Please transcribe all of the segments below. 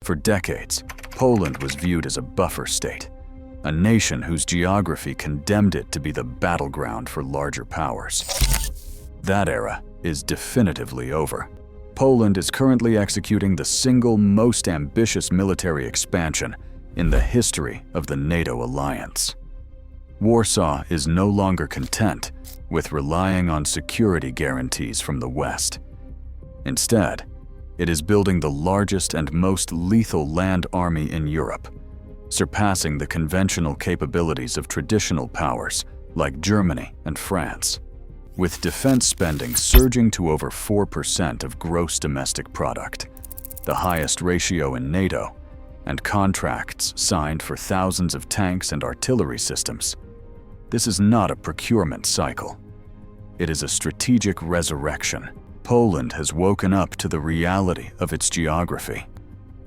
For decades, Poland was viewed as a buffer state, a nation whose geography condemned it to be the battleground for larger powers. That era is definitively over. Poland is currently executing the single most ambitious military expansion in the history of the NATO alliance. Warsaw is no longer content with relying on security guarantees from the West. Instead, it is building the largest and most lethal land army in Europe, surpassing the conventional capabilities of traditional powers like Germany and France. With defense spending surging to over 4% of gross domestic product, the highest ratio in NATO, and contracts signed for thousands of tanks and artillery systems, this is not a procurement cycle. It is a strategic resurrection. Poland has woken up to the reality of its geography,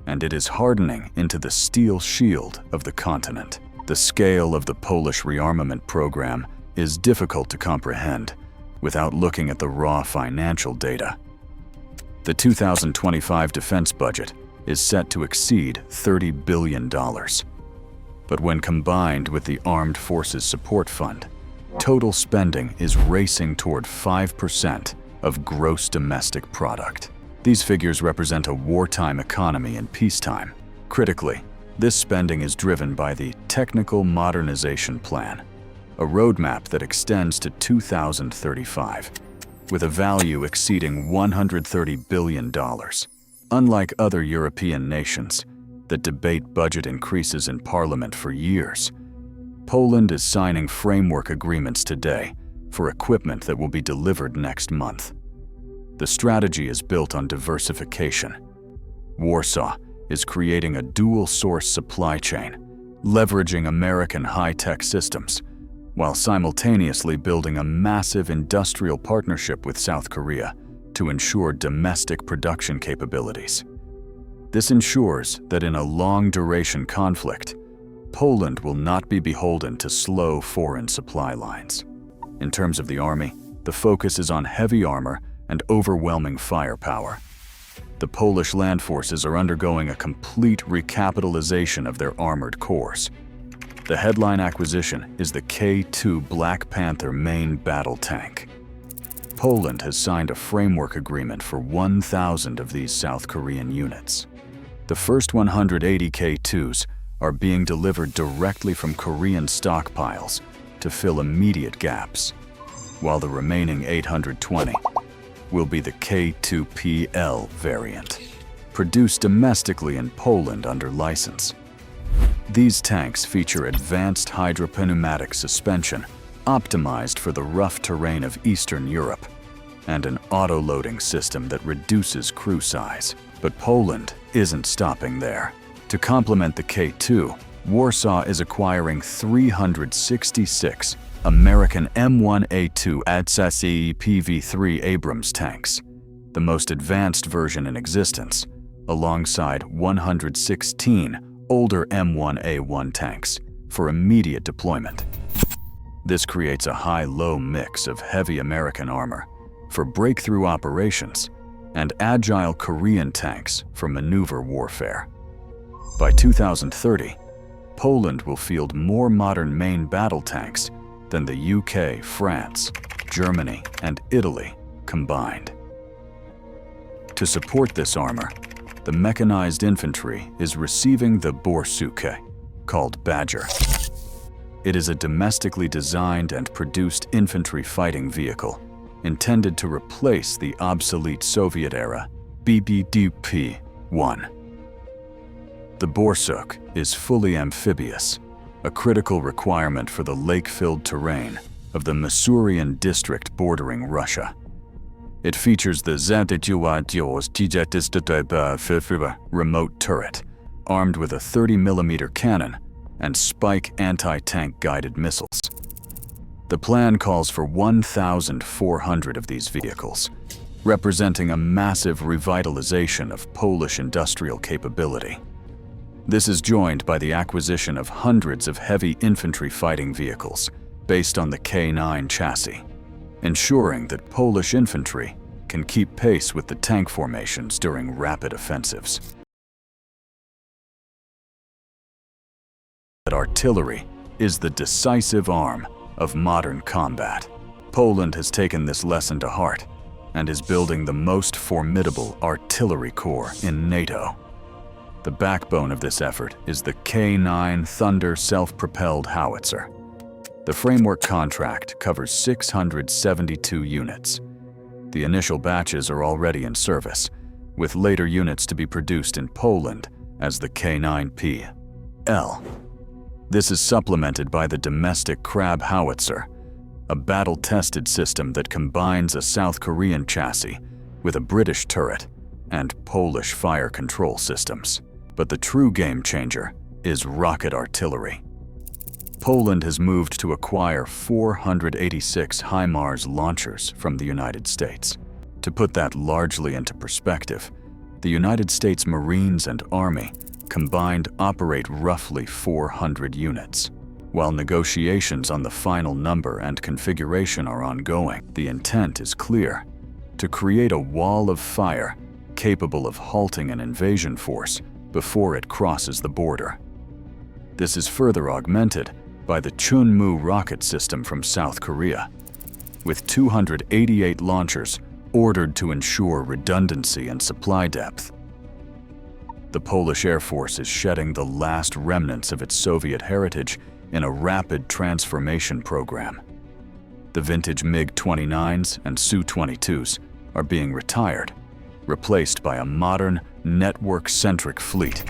and it is hardening into the steel shield of the continent. The scale of the Polish rearmament program is difficult to comprehend without looking at the raw financial data. The 2025 defense budget is set to exceed $30 billion. But when combined with the Armed Forces Support Fund, total spending is racing toward 5% of gross domestic product. These figures represent a wartime economy in peacetime. Critically, this spending is driven by the Technical Modernization Plan, a roadmap that extends to 2035, with a value exceeding $130 billion. Unlike other European nations that debate budget increases in parliament for years, Poland is signing framework agreements today for equipment that will be delivered next month. The strategy is built on diversification. Warsaw is creating a dual-source supply chain, leveraging American high-tech systems, while simultaneously building a massive industrial partnership with South Korea to ensure domestic production capabilities. This ensures that in a long-duration conflict, Poland will not be beholden to slow foreign supply lines. In terms of the army, the focus is on heavy armor and overwhelming firepower. The Polish land forces are undergoing a complete recapitalization of their armored cores. The headline acquisition is the K2 Black Panther main battle tank. Poland has signed a framework agreement for 1,000 of these South Korean units. The first 180 K2s are being delivered directly from Korean stockpiles to fill immediate gaps, while the remaining 820 will be the K2PL variant, produced domestically in Poland under license. These tanks feature advanced hydropneumatic suspension, optimized for the rough terrain of Eastern Europe, and an auto-loading system that reduces crew size. But Poland isn't stopping there. To complement the K2, Warsaw is acquiring 366 American M1A2 ATSASE PV3 Abrams tanks, the most advanced version in existence, alongside 116 older M1A1 tanks for immediate deployment. This creates a high-low mix of heavy American armor for breakthrough operations and agile Korean tanks for maneuver warfare. By 2030, Poland will field more modern main battle tanks than the UK, France, Germany, and Italy combined. To support this armor, the mechanized infantry is receiving the Borsuk, called Badger. It is a domestically designed and produced infantry fighting vehicle intended to replace the obsolete Soviet-era BBDP-1. The Borsuk is fully amphibious, a critical requirement for the lake-filled terrain of the Masurian district bordering Russia. It features the remote turret, armed with a 30mm cannon and Spike anti-tank guided missiles. The plan calls for 1,400 of these vehicles, representing a massive revitalization of Polish industrial capability. This is joined by the acquisition of hundreds of heavy infantry fighting vehicles based on the K9 chassis, ensuring that Polish infantry can keep pace with the tank formations during rapid offensives. artillery is the decisive arm of modern combat. Poland has taken this lesson to heart and is building the most formidable artillery corps in NATO. The backbone of this effort is the K9 Thunder self-propelled howitzer. The framework contract covers 672 units. The initial batches are already in service, with later units to be produced in Poland as the K9P-L. This is supplemented by the domestic Crab howitzer, a battle-tested system that combines a South Korean chassis with a British turret and Polish fire control systems. But the true game changer is rocket artillery. Poland has moved to acquire 486 HIMARS launchers from the United States. To put that largely into perspective, the United States Marines and Army combined operate roughly 400 units. While negotiations on the final number and configuration are ongoing, the intent is clear: to create a wall of fire capable of halting an invasion force before it crosses the border. This is further augmented by the Chunmoo rocket system from South Korea, with 288 launchers ordered to ensure redundancy and supply depth. The Polish Air Force is shedding the last remnants of its Soviet heritage in a rapid transformation program. The vintage MiG-29s and Su-22s are being retired, replaced by a modern, network-centric fleet.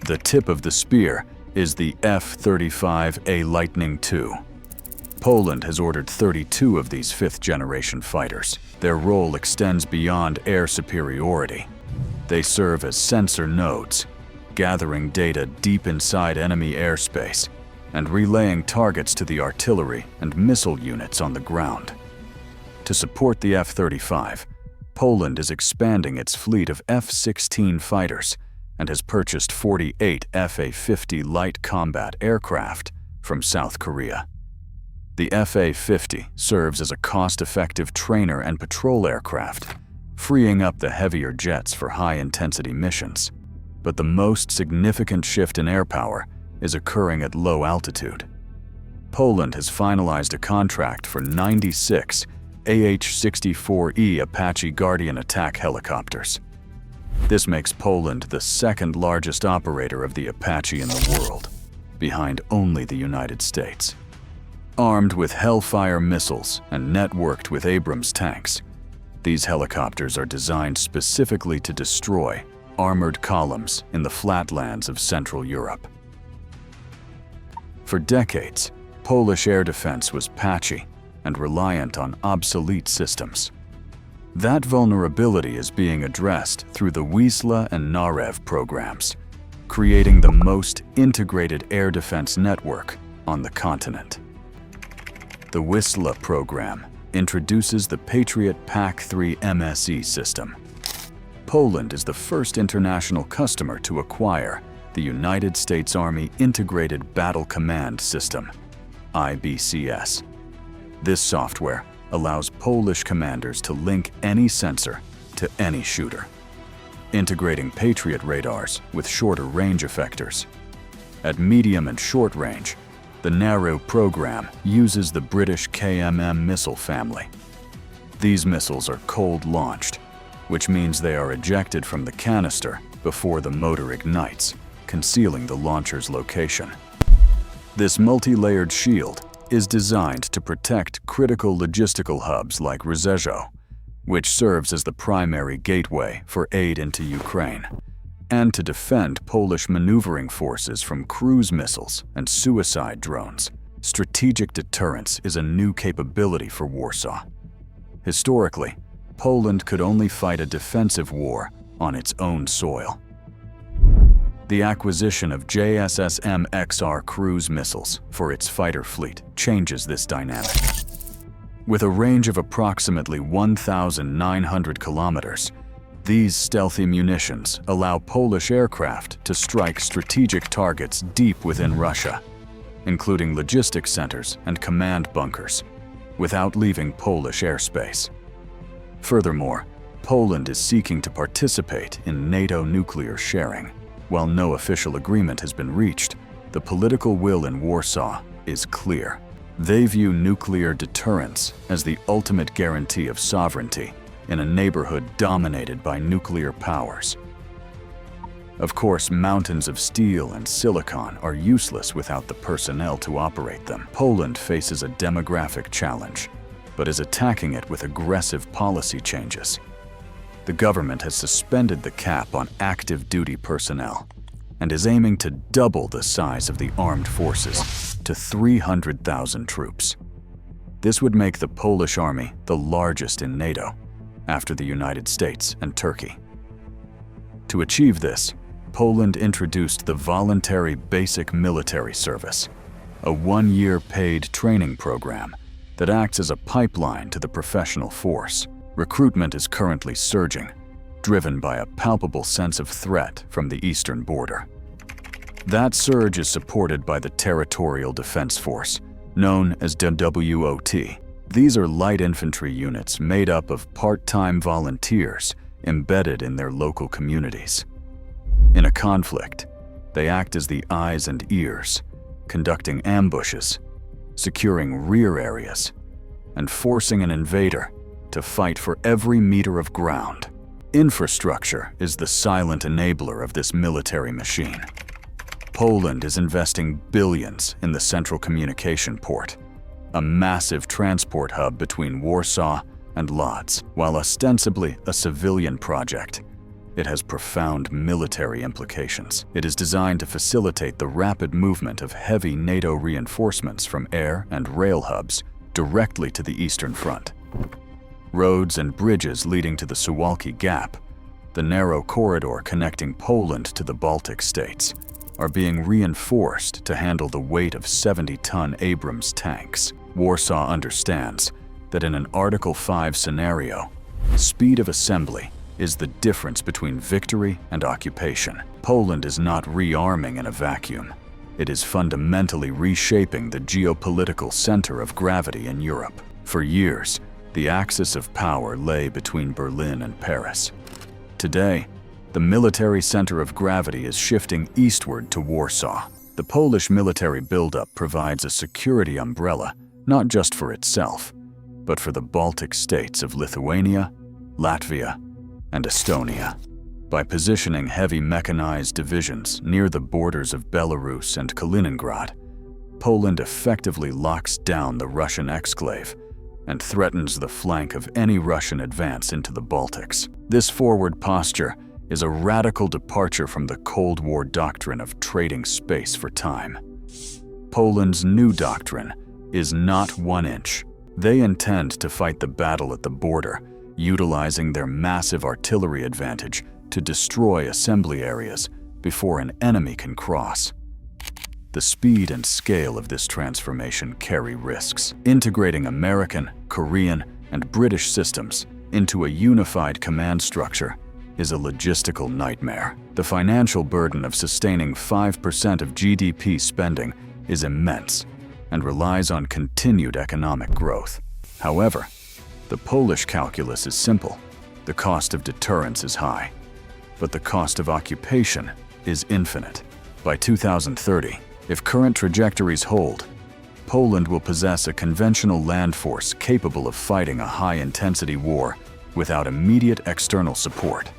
The tip of the spear is the F-35A Lightning II. Poland has ordered 32 of these fifth-generation fighters. Their role extends beyond air superiority. They serve as sensor nodes, gathering data deep inside enemy airspace and relaying targets to the artillery and missile units on the ground. To support the F-35, Poland is expanding its fleet of F-16 fighters and has purchased 48 Fa-50 light combat aircraft from South Korea. The Fa-50 serves as a cost-effective trainer and patrol aircraft, freeing up the heavier jets for high-intensity missions. But the most significant shift in air power is occurring at low altitude. Poland has finalized a contract for 96 AH-64E Apache Guardian attack helicopters. This makes Poland the second largest operator of the Apache in the world, behind only the United States. Armed with Hellfire missiles and networked with Abrams tanks, these helicopters are designed specifically to destroy armored columns in the flatlands of Central Europe. For decades, Polish air defense was patchy and reliant on obsolete systems. That vulnerability is being addressed through the Vistula and Narew programs, creating the most integrated air defense network on the continent. The Vistula program introduces the Patriot PAC-3 MSE system. Poland is the first international customer to acquire the United States Army Integrated Battle Command System, IBCS. This software allows Polish commanders to link any sensor to any shooter, integrating Patriot radars with shorter range effectors. At medium and short range, the Narew program uses the British KMM missile family. These missiles are cold-launched, which means they are ejected from the canister before the motor ignites, concealing the launcher's location. This multi-layered shield is designed to protect critical logistical hubs like Rzeszów, which serves as the primary gateway for aid into Ukraine, and to defend Polish maneuvering forces from cruise missiles and suicide drones. Strategic deterrence is a new capability for Warsaw. Historically, Poland could only fight a defensive war on its own soil. The acquisition of JSSM-XR cruise missiles for its fighter fleet changes this dynamic. With a range of approximately 1,900 kilometers, these stealthy munitions allow Polish aircraft to strike strategic targets deep within Russia, including logistics centers and command bunkers, without leaving Polish airspace. Furthermore, Poland is seeking to participate in NATO nuclear sharing. While no official agreement has been reached, the political will in Warsaw is clear. They view nuclear deterrence as the ultimate guarantee of sovereignty in a neighborhood dominated by nuclear powers. Of course, mountains of steel and silicon are useless without the personnel to operate them. Poland faces a demographic challenge, but is attacking it with aggressive policy changes. The government has suspended the cap on active duty personnel and is aiming to double the size of the armed forces to 300,000 troops. This would make the Polish army the largest in NATO, after the United States and Turkey. To achieve this, Poland introduced the Voluntary Basic Military Service, a one-year paid training program that acts as a pipeline to the professional force. Recruitment is currently surging, driven by a palpable sense of threat from the eastern border. That surge is supported by the Territorial Defense Force, known as DWOT. These are light infantry units made up of part-time volunteers embedded in their local communities. In a conflict, they act as the eyes and ears, conducting ambushes, securing rear areas, and forcing an invader to fight for every meter of ground. Infrastructure is the silent enabler of this military machine. Poland is investing billions in the central communication port, a massive transport hub between Warsaw and Lodz. While ostensibly a civilian project, it has profound military implications. It is designed to facilitate the rapid movement of heavy NATO reinforcements from air and rail hubs directly to the Eastern Front. Roads and bridges leading to the Suwalki Gap, the narrow corridor connecting Poland to the Baltic states, are being reinforced to handle the weight of 70-ton Abrams tanks. Warsaw understands that in an Article 5 scenario, speed of assembly is the difference between victory and occupation. Poland is not rearming in a vacuum. It is fundamentally reshaping the geopolitical center of gravity in Europe. For years, the axis of power lay between Berlin and Paris. Today, the military center of gravity is shifting eastward to Warsaw. The Polish military buildup provides a security umbrella not just for itself, but for the Baltic states of Lithuania, Latvia, and Estonia. By positioning heavy mechanized divisions near the borders of Belarus and Kaliningrad, Poland effectively locks down the Russian exclave and threatens the flank of any Russian advance into the Baltics. This forward posture is a radical departure from the Cold War doctrine of trading space for time. Poland's new doctrine is not 1 inch. They intend to fight the battle at the border, utilizing their massive artillery advantage to destroy assembly areas before an enemy can cross. The speed and scale of this transformation carry risks. Integrating American, Korean, and British systems into a unified command structure is a logistical nightmare. The financial burden of sustaining 5% of GDP spending is immense and relies on continued economic growth. However, the Polish calculus is simple. The cost of deterrence is high, but the cost of occupation is infinite. By 2030, if current trajectories hold, Poland will possess a conventional land force capable of fighting a high-intensity war without immediate external support.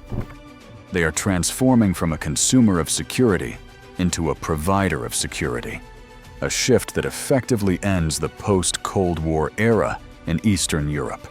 They are transforming from a consumer of security into a provider of security, a shift that effectively ends the post-Cold War era in Eastern Europe.